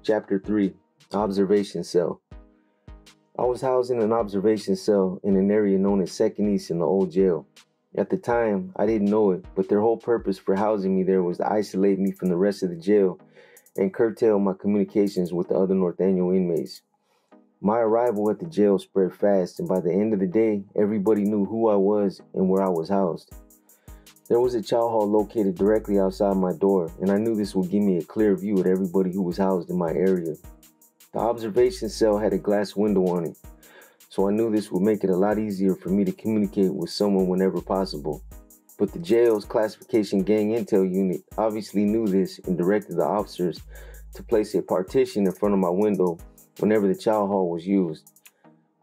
Chapter 3, Observation Cell. I was housed in an observation cell in an area known as Second East in the old jail. At the time, I didn't know it, but their whole purpose for housing me there was to isolate me from the rest of the jail and curtail my communications with the other North Annual inmates. My arrival at the jail spread fast, and by the end of the day, everybody knew who I was and where I was housed. There was a chow hall located directly outside my door, and I knew this would give me a clear view of everybody who was housed in my area. The observation cell had a glass window on it, so I knew this would make it a lot easier for me to communicate with someone whenever possible. But the jail's classification gang intel unit obviously knew this and directed the officers to place a partition in front of my window whenever the chow hall was used.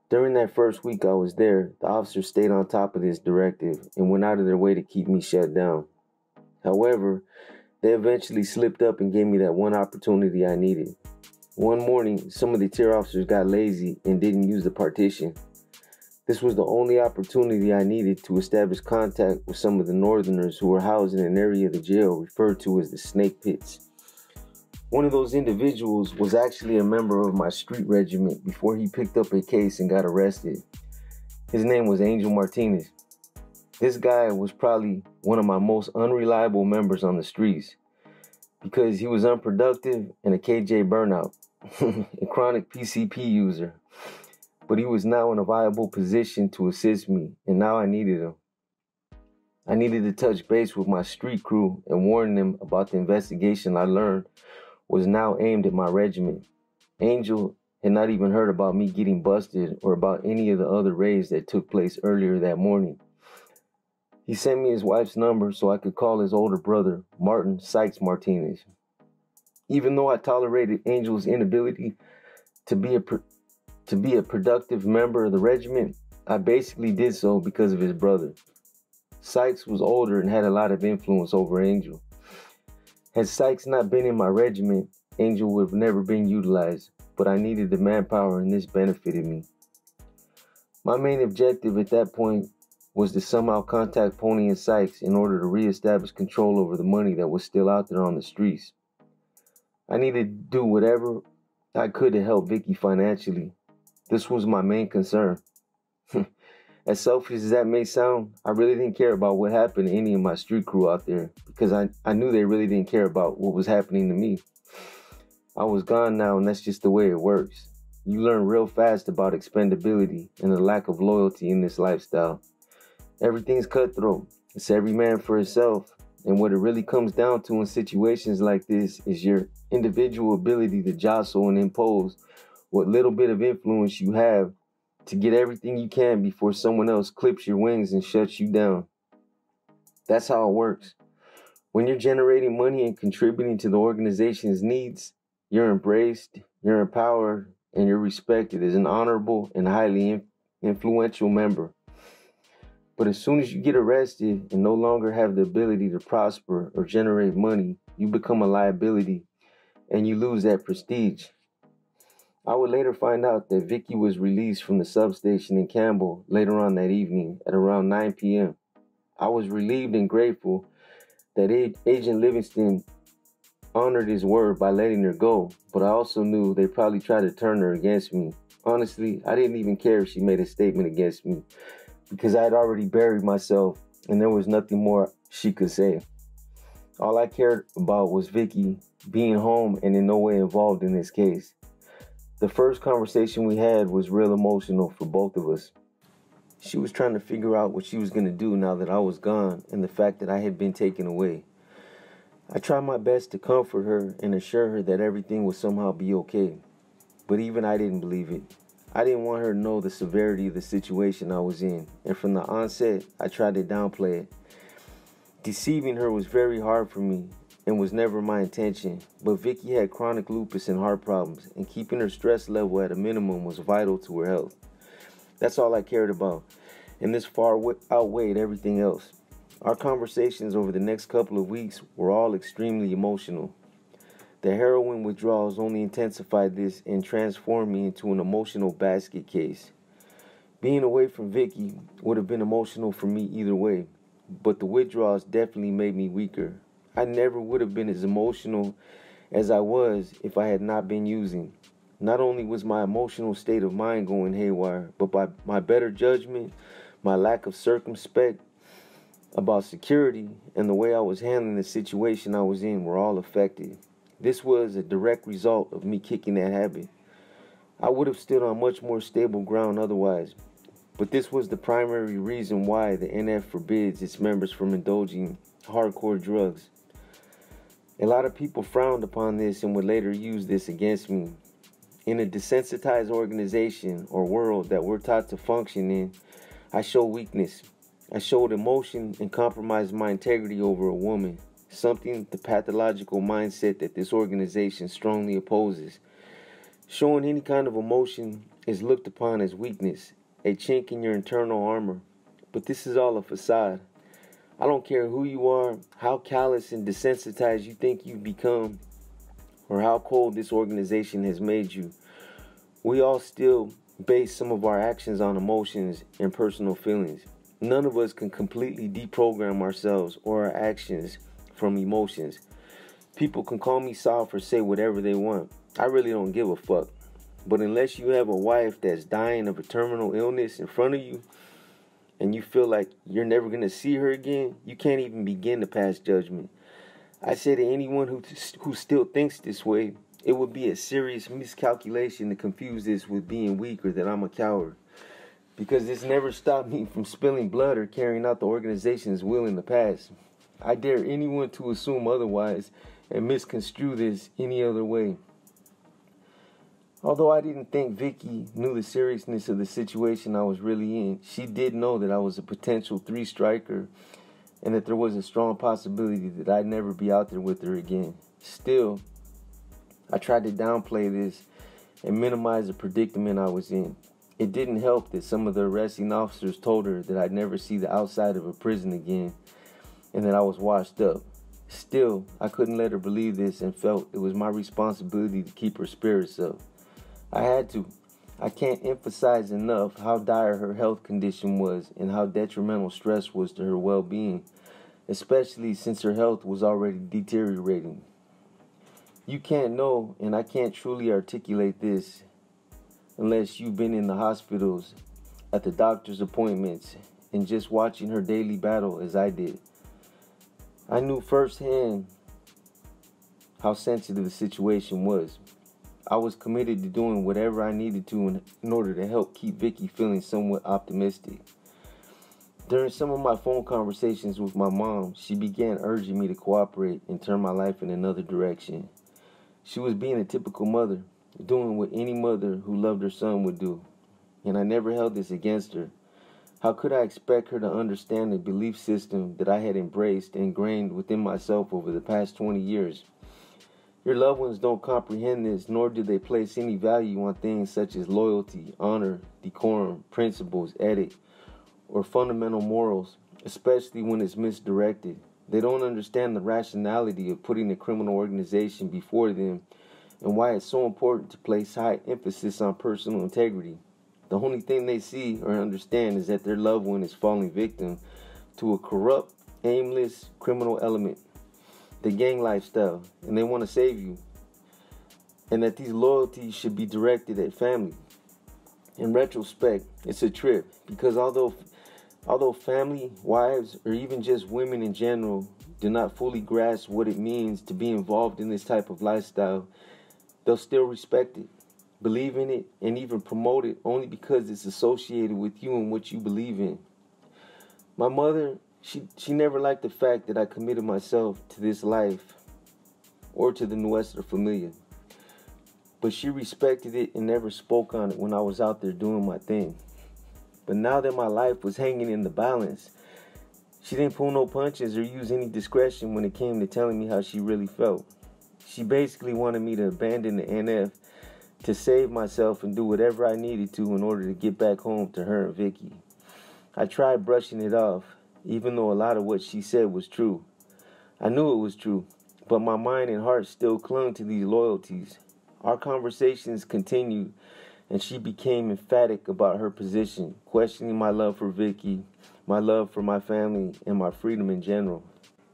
During that first week I was there, the officers stayed on top of this directive and went out of their way to keep me shut down. However, they eventually slipped up and gave me that one opportunity I needed. One morning, some of the tier officers got lazy and didn't use the partition. This was the only opportunity I needed to establish contact with some of the northerners who were housed in an area of the jail referred to as the snake pits. One of those individuals was actually a member of my street regiment before he picked up a case and got arrested. His name was Angel Martinez. This guy was probably one of my most unreliable members on the streets because he was unproductive and a KJ burnout, a chronic PCP user. But he was now in a viable position to assist me, and now I needed him. I needed to touch base with my street crew and warn them about the investigation I learned was now aimed at my regiment. Angel had not even heard about me getting busted or about any of the other raids that took place earlier that morning. He sent me his wife's number so I could call his older brother, Martin Sykes Martinez. Even though I tolerated Angel's inability to be a productive member of the regiment, I basically did so because of his brother. Sykes was older and had a lot of influence over Angel. Had Sykes not been in my regiment, Angel would have never been utilized, but I needed the manpower and this benefited me. My main objective at that point was to somehow contact Pony and Sykes in order to reestablish control over the money that was still out there on the streets. I needed to do whatever I could to help Vicky financially. This was my main concern. As selfish as that may sound, I really didn't care about what happened to any of my street crew out there because I knew they really didn't care about what was happening to me. I was gone now, and that's just the way it works. You learn real fast about expendability and the lack of loyalty in this lifestyle. Everything's cutthroat. It's every man for himself. And what it really comes down to in situations like this is your individual ability to jostle and impose what little bit of influence you have to get everything you can before someone else clips your wings and shuts you down. That's how it works. When you're generating money and contributing to the organization's needs, you're embraced, you're empowered, and you're respected as an honorable and highly influential member. But as soon as you get arrested and no longer have the ability to prosper or generate money, you become a liability and you lose that prestige. I would later find out that Vicky was released from the substation in Campbell later on that evening at around 9 p.m. I was relieved and grateful that Agent Livingston honored his word by letting her go, but I also knew they probably tried to turn her against me. Honestly, I didn't even care if she made a statement against me because I had already buried myself and there was nothing more she could say. All I cared about was Vicky being home and in no way involved in this case. The first conversation we had was real emotional for both of us. She was trying to figure out what she was going to do now that I was gone and the fact that I had been taken away. I tried my best to comfort her and assure her that everything would somehow be okay. But even I didn't believe it. I didn't want her to know the severity of the situation I was in, and from the onset, I tried to downplay it. Deceiving her was very hard for me and was never my intention, but Vicky had chronic lupus and heart problems, and keeping her stress level at a minimum was vital to her health. That's all I cared about, and this far outweighed everything else. Our conversations over the next couple of weeks were all extremely emotional. The heroin withdrawals only intensified this and transformed me into an emotional basket case. Being away from Vicky would have been emotional for me either way, but the withdrawals definitely made me weaker. I never would have been as emotional as I was if I had not been using. Not only was my emotional state of mind going haywire, but by my better judgment, my lack of circumspect about security, and the way I was handling the situation I was in were all affected. This was a direct result of me kicking that habit. I would have stood on much more stable ground otherwise, but this was the primary reason why the NF forbids its members from indulging hardcore drugs. A lot of people frowned upon this and would later use this against me. In a desensitized organization or world that we're taught to function in, I show weakness. I showed emotion and compromised my integrity over a woman, something the pathological mindset that this organization strongly opposes. Showing any kind of emotion is looked upon as weakness, a chink in your internal armor. But this is all a facade. I don't care who you are, how callous and desensitized you think you've become, or how cold this organization has made you. We all still base some of our actions on emotions and personal feelings. None of us can completely deprogram ourselves or our actions from emotions. People can call me soft or say whatever they want. I really don't give a fuck. But unless you have a wife that's dying of a terminal illness in front of you, and you feel like you're never going to see her again, you can't even begin to pass judgment. I say to anyone who still thinks this way, it would be a serious miscalculation to confuse this with being weak or that I'm a coward. Because this never stopped me from spilling blood or carrying out the organization's will in the past. I dare anyone to assume otherwise and misconstrue this any other way. Although I didn't think Vicky knew the seriousness of the situation I was really in, she did know that I was a potential three-striker and that there was a strong possibility that I'd never be out there with her again. Still, I tried to downplay this and minimize the predicament I was in. It didn't help that some of the arresting officers told her that I'd never see the outside of a prison again and that I was washed up. Still, I couldn't let her believe this and felt it was my responsibility to keep her spirits up. I had to. I can't emphasize enough how dire her health condition was and how detrimental stress was to her well-being, especially since her health was already deteriorating. You can't know, and I can't truly articulate this unless you've been in the hospitals, at the doctor's appointments, and just watching her daily battle as I did. I knew firsthand how sensitive the situation was. I was committed to doing whatever I needed to in order to help keep Vicky feeling somewhat optimistic. During some of my phone conversations with my mom, she began urging me to cooperate and turn my life in another direction. She was being a typical mother, doing what any mother who loved her son would do, and I never held this against her. How could I expect her to understand the belief system that I had embraced and ingrained within myself over the past 20 years? Your loved ones don't comprehend this, nor do they place any value on things such as loyalty, honor, decorum, principles, ethic, or fundamental morals, especially when it's misdirected. They don't understand the rationality of putting a criminal organization before them and why it's so important to place high emphasis on personal integrity. The only thing they see or understand is that their loved one is falling victim to a corrupt, aimless criminal element, the gang lifestyle, and they want to save you, and that these loyalties should be directed at family. In retrospect, it's a trip, because although family, wives, or even just women in general do not fully grasp what it means to be involved in this type of lifestyle, they'll still respect it, believe in it, and even promote it only because it's associated with you and what you believe in. My mother, she never liked the fact that I committed myself to this life or to the Nuestra Familia, but she respected it and never spoke on it when I was out there doing my thing. But now that my life was hanging in the balance, she didn't pull no punches or use any discretion when it came to telling me how she really felt. She basically wanted me to abandon the NF, to save myself and do whatever I needed to in order to get back home to her and Vicky. I tried brushing it off, even though a lot of what she said was true. I knew it was true, but my mind and heart still clung to these loyalties. Our conversations continued, and she became emphatic about her position, questioning my love for Vicky, my love for my family, and my freedom in general.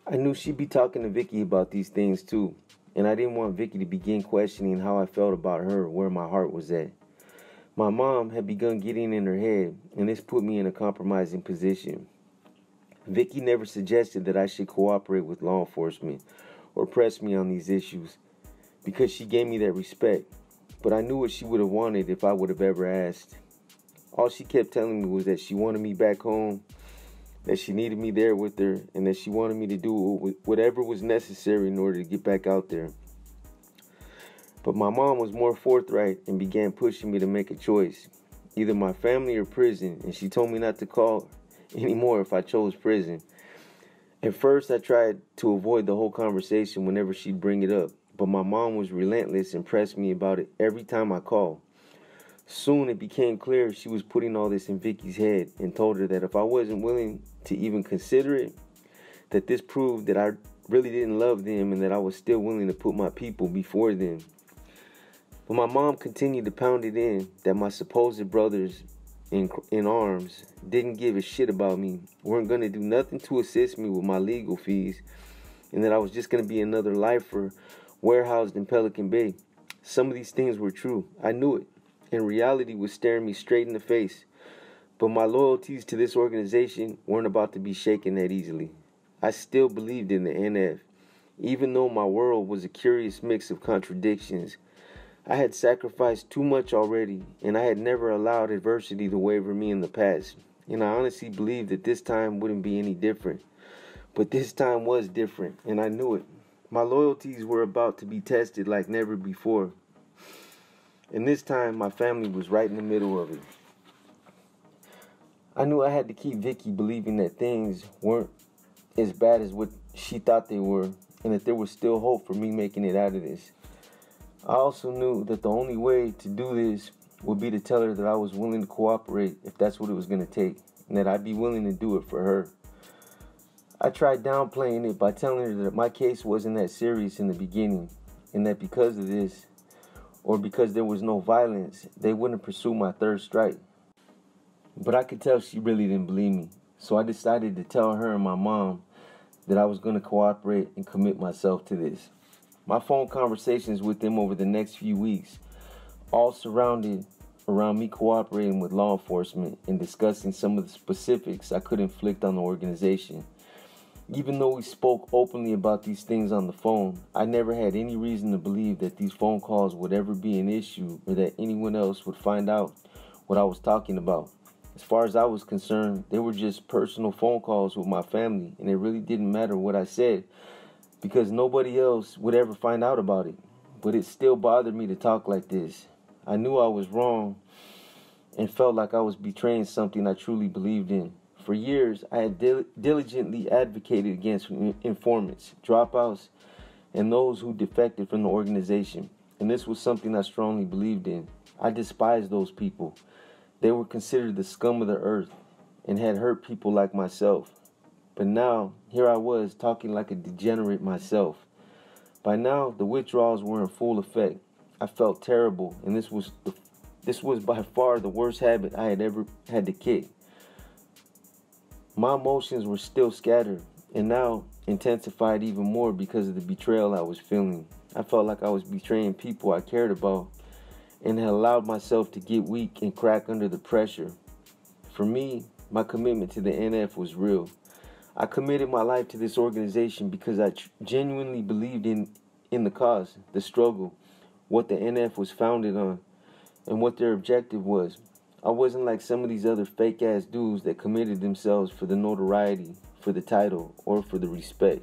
I knew she'd be talking to Vicky about these things too, and I didn't want Vicky to begin questioning how I felt about her or where my heart was at. My mom had begun getting in her head, and this put me in a compromising position. Vicky never suggested that I should cooperate with law enforcement or press me on these issues because she gave me that respect, but I knew what she would have wanted if I would have ever asked. All she kept telling me was that she wanted me back home, that she needed me there with her, and that she wanted me to do whatever was necessary in order to get back out there. But my mom was more forthright and began pushing me to make a choice, either my family or prison, and she told me not to call anymore if I chose prison. At first, I tried to avoid the whole conversation whenever she'd bring it up, but my mom was relentless and pressed me about it every time I called. Soon it became clear she was putting all this in Vicky's head and told her that if I wasn't willing to even consider it, that this proved that I really didn't love them and that I was still willing to put my people before them. But my mom continued to pound it in that my supposed brothers in arms didn't give a shit about me, weren't going to do nothing to assist me with my legal fees, and that I was just going to be another lifer warehoused in Pelican Bay. Some of these things were true. I knew it, and reality was staring me straight in the face. But my loyalties to this organization weren't about to be shaken that easily. I still believed in the NF, even though my world was a curious mix of contradictions. I had sacrificed too much already, and I had never allowed adversity to waver me in the past. And I honestly believed that this time wouldn't be any different. But this time was different, and I knew it. My loyalties were about to be tested like never before. And this time, my family was right in the middle of it. I knew I had to keep Vicky believing that things weren't as bad as what she thought they were, and that there was still hope for me making it out of this. I also knew that the only way to do this would be to tell her that I was willing to cooperate if that's what it was going to take, and that I'd be willing to do it for her. I tried downplaying it by telling her that my case wasn't that serious in the beginning, and that because of this, or because there was no violence, they wouldn't pursue my third strike. But I could tell she really didn't believe me, so I decided to tell her and my mom that I was going to cooperate and commit myself to this. My phone conversations with them over the next few weeks all surrounded around me cooperating with law enforcement and discussing some of the specifics I could inflict on the organization. Even though we spoke openly about these things on the phone, I never had any reason to believe that these phone calls would ever be an issue or that anyone else would find out what I was talking about. As far as I was concerned, they were just personal phone calls with my family, and it really didn't matter what I said, because nobody else would ever find out about it. But it still bothered me to talk like this. I knew I was wrong and felt like I was betraying something I truly believed in. For years, I had diligently advocated against informants, dropouts, and those who defected from the organization. And this was something I strongly believed in. I despised those people. They were considered the scum of the earth and had hurt people like myself. But now, here I was talking like a degenerate myself. By now, the withdrawals were in full effect. I felt terrible, and this was by far the worst habit I had ever had to kick. My emotions were still scattered, and now intensified even more because of the betrayal I was feeling. I felt like I was betraying people I cared about, and had allowed myself to get weak and crack under the pressure. For me, my commitment to the NF was real. I committed my life to this organization because I genuinely believed in the cause, the struggle, what the NF was founded on, and what their objective was. I wasn't like some of these other fake-ass dudes that committed themselves for the notoriety, for the title, or for the respect.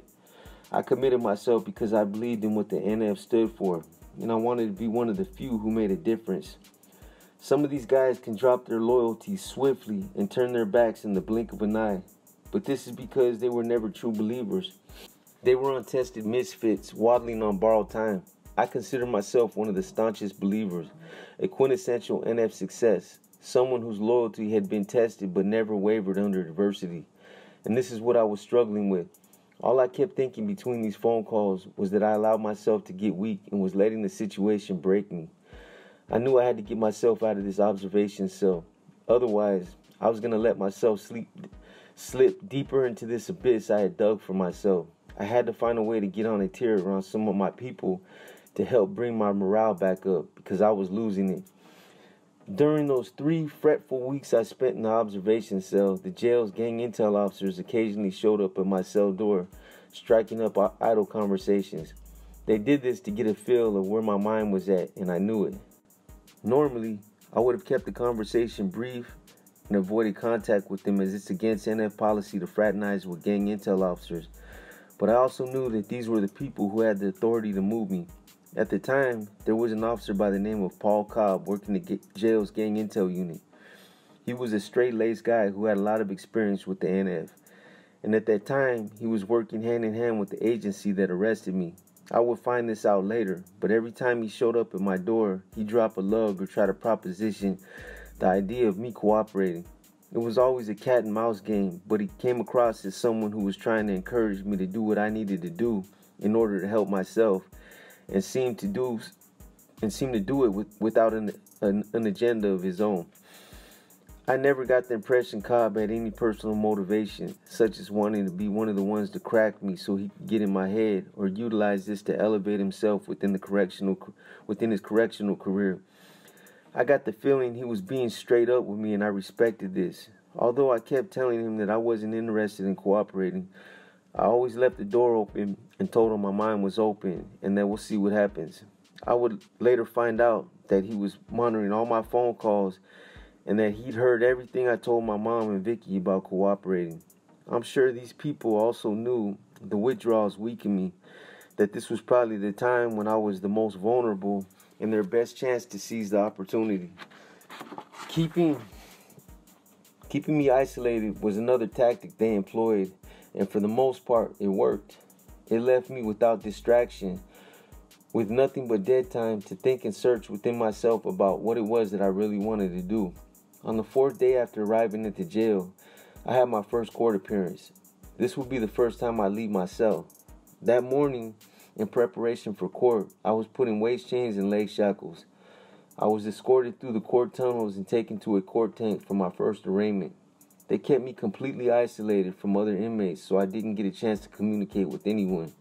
I committed myself because I believed in what the NF stood for, and I wanted to be one of the few who made a difference. Some of these guys can drop their loyalty swiftly and turn their backs in the blink of an eye. But this is because they were never true believers. They were untested misfits, waddling on borrowed time. I consider myself one of the staunchest believers, a quintessential NF success, someone whose loyalty had been tested but never wavered under adversity. And this is what I was struggling with. All I kept thinking between these phone calls was that I allowed myself to get weak and was letting the situation break me. I knew I had to get myself out of this observation cell. Otherwise, I was going to let myself slip deeper into this abyss I had dug for myself. I had to find a way to get on a tier around some of my people to help bring my morale back up because I was losing it. During those 3 fretful weeks I spent in the observation cell, the jail's gang intel officers occasionally showed up at my cell door, striking up idle conversations. They did this to get a feel of where my mind was at, and I knew it. Normally, I would have kept the conversation brief and avoided contact with them, as it's against NF policy to fraternize with gang intel officers, but I also knew that these were the people who had the authority to move me. At the time, there was an officer by the name of Paul Cobb working the jail's gang intel unit. He was a straight-laced guy who had a lot of experience with the NF, and at that time, he was working hand-in-hand with the agency that arrested me. I would find this out later, but every time he showed up at my door, he'd drop a lug or try to proposition the idea of me cooperating. It was always a cat and mouse game, but he came across as someone who was trying to encourage me to do what I needed to do in order to help myself, and seemed to do it without an agenda of his own. I never got the impression Cobb had any personal motivation, such as wanting to be one of the ones to crack me so he could get in my head, or utilize this to elevate himself within his correctional career. I got the feeling he was being straight up with me, and I respected this. Although I kept telling him that I wasn't interested in cooperating, I always left the door open and told him my mind was open and that we'll see what happens. I would later find out that he was monitoring all my phone calls and that he'd heard everything I told my mom and Vicky about cooperating. I'm sure these people also knew the withdrawals weakened me, that this was probably the time when I was the most vulnerable and their best chance to seize the opportunity. Keeping me isolated was another tactic they employed, and for the most part, it worked. It left me without distraction, with nothing but dead time to think and search within myself about what it was that I really wanted to do. On the 4th day after arriving at the jail, I had my first court appearance. This would be the first time I leave my cell. That morning, in preparation for court, I was put in waist chains and leg shackles. I was escorted through the court tunnels and taken to a court tank for my first arraignment. They kept me completely isolated from other inmates, so I didn't get a chance to communicate with anyone.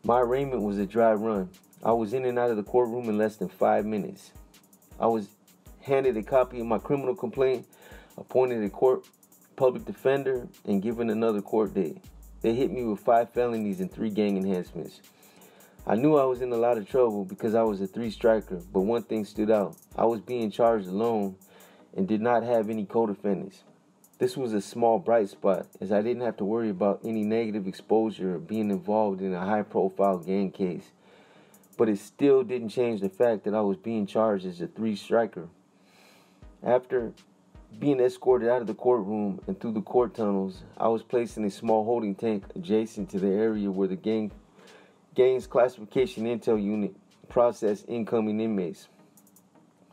My arraignment was a dry run. I was in and out of the courtroom in less than 5 minutes. I was handed a copy of my criminal complaint, appointed a court public defender, and given another court date. They hit me with 5 felonies and 3 gang enhancements. I knew I was in a lot of trouble because I was a 3-striker, but one thing stood out. I was being charged alone and did not have any co-defendants. This was a small bright spot, as I didn't have to worry about any negative exposure or being involved in a high-profile gang case. But it still didn't change the fact that I was being charged as a 3-striker. After being escorted out of the courtroom and through the court tunnels, I was placed in a small holding tank adjacent to the area where the gang's classification intel unit processed incoming inmates.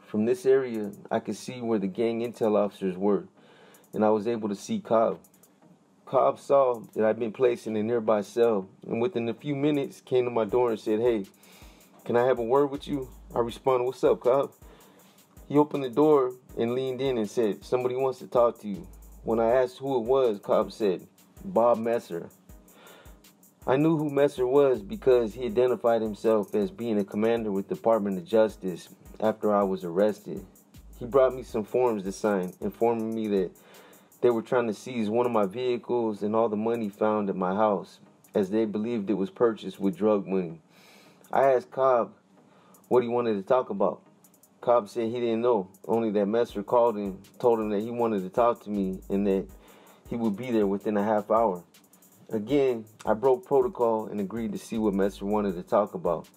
From this area, I could see where the gang intel officers were, and I was able to see Cobb. Cobb saw that I'd been placed in a nearby cell, and within a few minutes came to my door and said, "Hey, can I have a word with you?" I responded, "What's up, Cobb?" He opened the door and leaned in and said, "Somebody wants to talk to you." When I asked who it was, Cobb said, "Bob Messer." I knew who Messer was because he identified himself as being a commander with the Department of Justice after I was arrested. He brought me some forms to sign, informing me that they were trying to seize one of my vehicles and all the money found at my house, as they believed it was purchased with drug money. I asked Cobb what he wanted to talk about. Cobb said he didn't know, only that Messer called him, told him that he wanted to talk to me and that he would be there within a half hour. Again, I broke protocol and agreed to see what Messer wanted to talk about.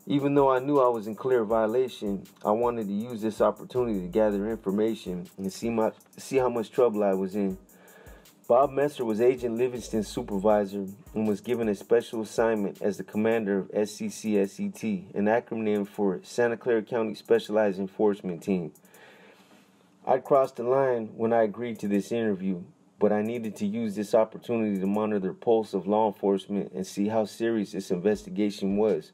Even though I knew I was in clear violation, I wanted to use this opportunity to gather information and see how much trouble I was in. Bob Messer was Agent Livingston's supervisor and was given a special assignment as the commander of SCCSET, an acronym for Santa Clara County Specialized Enforcement Team. I'd crossed the line when I agreed to this interview, but I needed to use this opportunity to monitor the pulse of law enforcement and see how serious this investigation was.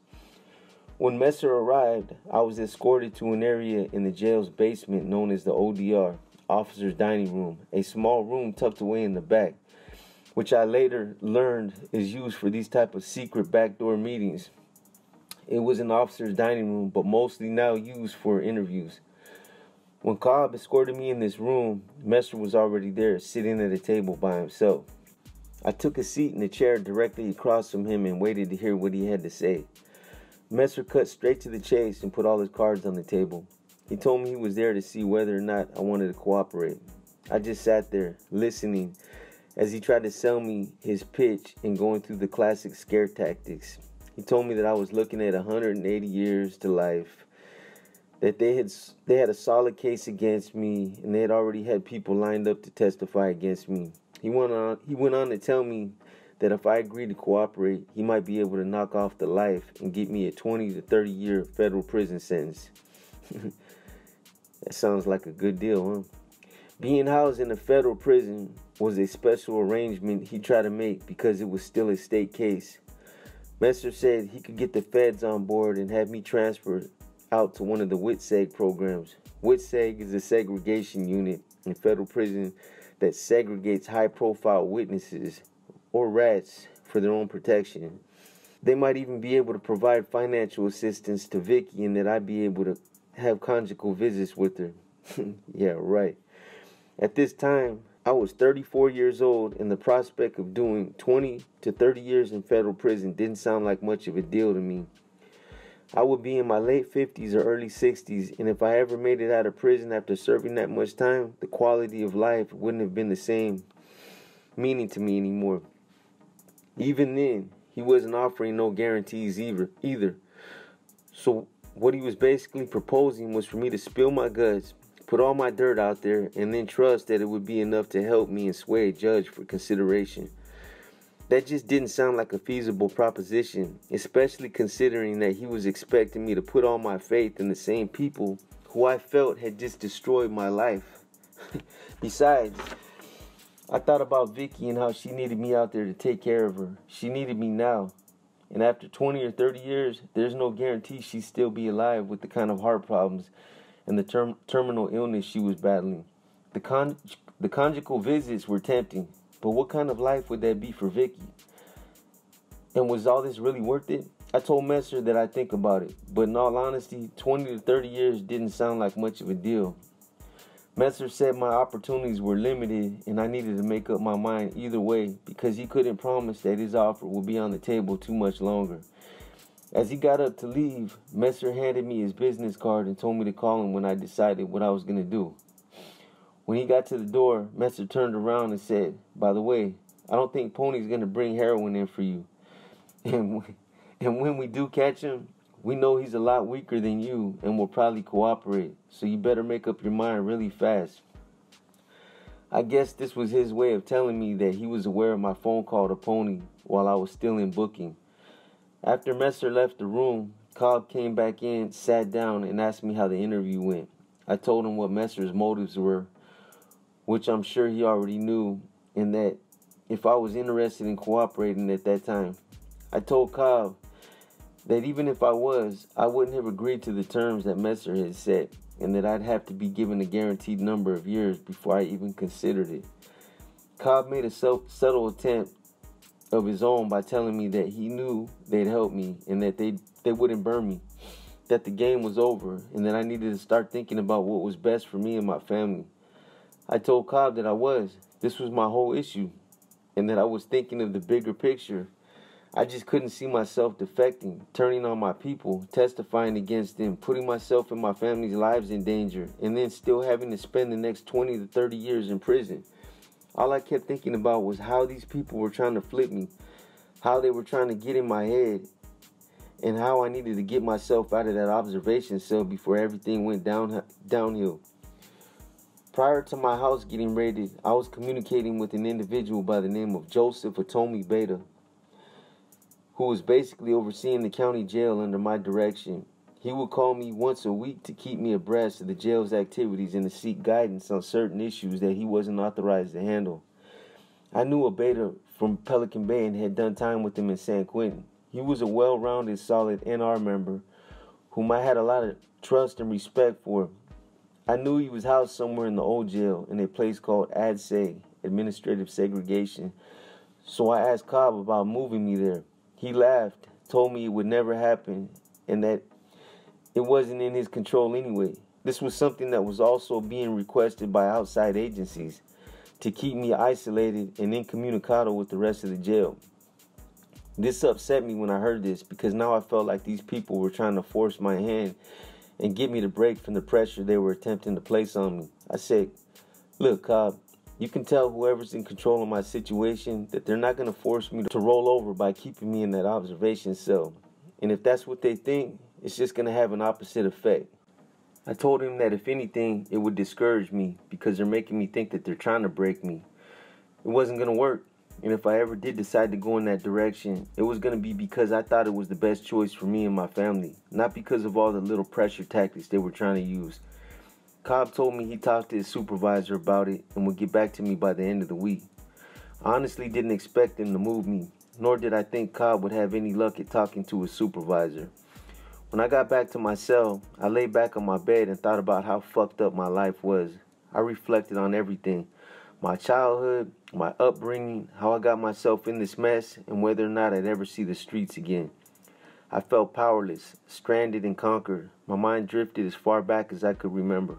When Messer arrived, I was escorted to an area in the jail's basement known as the ODR, Officer's Dining Room, a small room tucked away in the back. which I later learned is used for these type of secret backdoor meetings. It was an officer's dining room, but mostly now used for interviews. When Cobb escorted me in this room, Messer was already there, sitting at a table by himself. I took a seat in a chair directly across from him and waited to hear what he had to say. Messer cut straight to the chase and put all his cards on the table. He told me he was there to see whether or not I wanted to cooperate. I just sat there, listening, as he tried to sell me his pitch and going through the classic scare tactics. He told me that I was looking at 180 years to life, that they had a solid case against me, and they had already had people lined up to testify against me. He went on to tell me that if I agreed to cooperate, he might be able to knock off the life and get me a 20 to 30 year federal prison sentence. That sounds like a good deal, huh? Being housed in a federal prison was a special arrangement he tried to make because it was still a state case. Messer said he could get the feds on board and have me transferred out to one of the WITSEG programs. WITSEG is a segregation unit in federal prison that segregates high-profile witnesses or rats for their own protection. They might even be able to provide financial assistance to Vicky, and that I'd be able to have conjugal visits with her. Yeah, right. At this time, I was 34 years old, and the prospect of doing 20 to 30 years in federal prison didn't sound like much of a deal to me. I would be in my late 50s or early 60s, and if I ever made it out of prison after serving that much time, the quality of life wouldn't have been the same meaning to me anymore. Even then, he wasn't offering no guarantees either. So what he was basically proposing was for me to spill my guts, put all my dirt out there, and then trust that it would be enough to help me and sway a judge for consideration. That just didn't sound like a feasible proposition, especially considering that he was expecting me to put all my faith in the same people who I felt had just destroyed my life. Besides, I thought about Vicky and how she needed me out there to take care of her. She needed me now. And after 20 or 30 years, there's no guarantee she'd still be alive with the kind of heart problems and the terminal illness she was battling. The conjugal visits were tempting, but what kind of life would that be for Vicky? And was all this really worth it? I told Messer that I'd think about it, but in all honesty, 20 to 30 years didn't sound like much of a deal. Messer said my opportunities were limited and I needed to make up my mind either way because he couldn't promise that his offer would be on the table too much longer. As he got up to leave, Messer handed me his business card and told me to call him when I decided what I was going to do. When he got to the door, Messer turned around and said, "By the way, I don't think Pony's going to bring heroin in for you. And when we do catch him, we know he's a lot weaker than you and will probably cooperate, so you better make up your mind really fast." I guess this was his way of telling me that he was aware of my phone call to Pony while I was still in booking. After Messer left the room, Cobb came back in, sat down, and asked me how the interview went. I told him what Messer's motives were, which I'm sure he already knew, and that if I was interested in cooperating at that time. I told Cobb that even if I was, I wouldn't have agreed to the terms that Messer had set, and that I'd have to be given a guaranteed number of years before I even considered it. Cobb made a subtle attempt of his own by telling me that he knew they'd help me and that they wouldn't burn me, that the game was over, and that I needed to start thinking about what was best for me and my family. I told Cobb that I was. This was my whole issue, and that I was thinking of the bigger picture. I just couldn't see myself defecting, turning on my people, testifying against them, putting myself and my family's lives in danger, and then still having to spend the next 20 to 30 years in prison. All I kept thinking about was how these people were trying to flip me, how they were trying to get in my head, and how I needed to get myself out of that observation cell before everything went downhill. Prior to my house getting raided, I was communicating with an individual by the name of Joseph Otomi Beta, who was basically overseeing the county jail under my direction. He would call me once a week to keep me abreast of the jail's activities and to seek guidance on certain issues that he wasn't authorized to handle. I knew a Beta from Pelican Bay and had done time with him in San Quentin. He was a well-rounded, solid NR member whom I had a lot of trust and respect for. I knew he was housed somewhere in the old jail in a place called ADSEG, Administrative Segregation, So I asked Cobb about moving me there. He laughed, told me it would never happen, and that it wasn't in his control anyway. This was something that was also being requested by outside agencies to keep me isolated and incommunicado with the rest of the jail. This upset me when I heard this because now I felt like these people were trying to force my hand and get me to break from the pressure they were attempting to place on me. I said, look, Cobb, you can tell whoever's in control of my situation that they're not going to force me to roll over by keeping me in that observation cell. And if that's what they think, it's just going to have an opposite effect. I told him that if anything, it would discourage me because they're making me think that they're trying to break me. It wasn't going to work. And if I ever did decide to go in that direction, it was going to be because I thought it was the best choice for me and my family, not because of all the little pressure tactics they were trying to use. Cobb told me he talked to his supervisor about it and would get back to me by the end of the week. I honestly didn't expect him to move me, nor did I think Cobb would have any luck at talking to his supervisor. When I got back to my cell, I lay back on my bed and thought about how fucked up my life was. I reflected on everything. My childhood, my upbringing, how I got myself in this mess, and whether or not I'd ever see the streets again. I felt powerless, stranded and conquered. My mind drifted as far back as I could remember.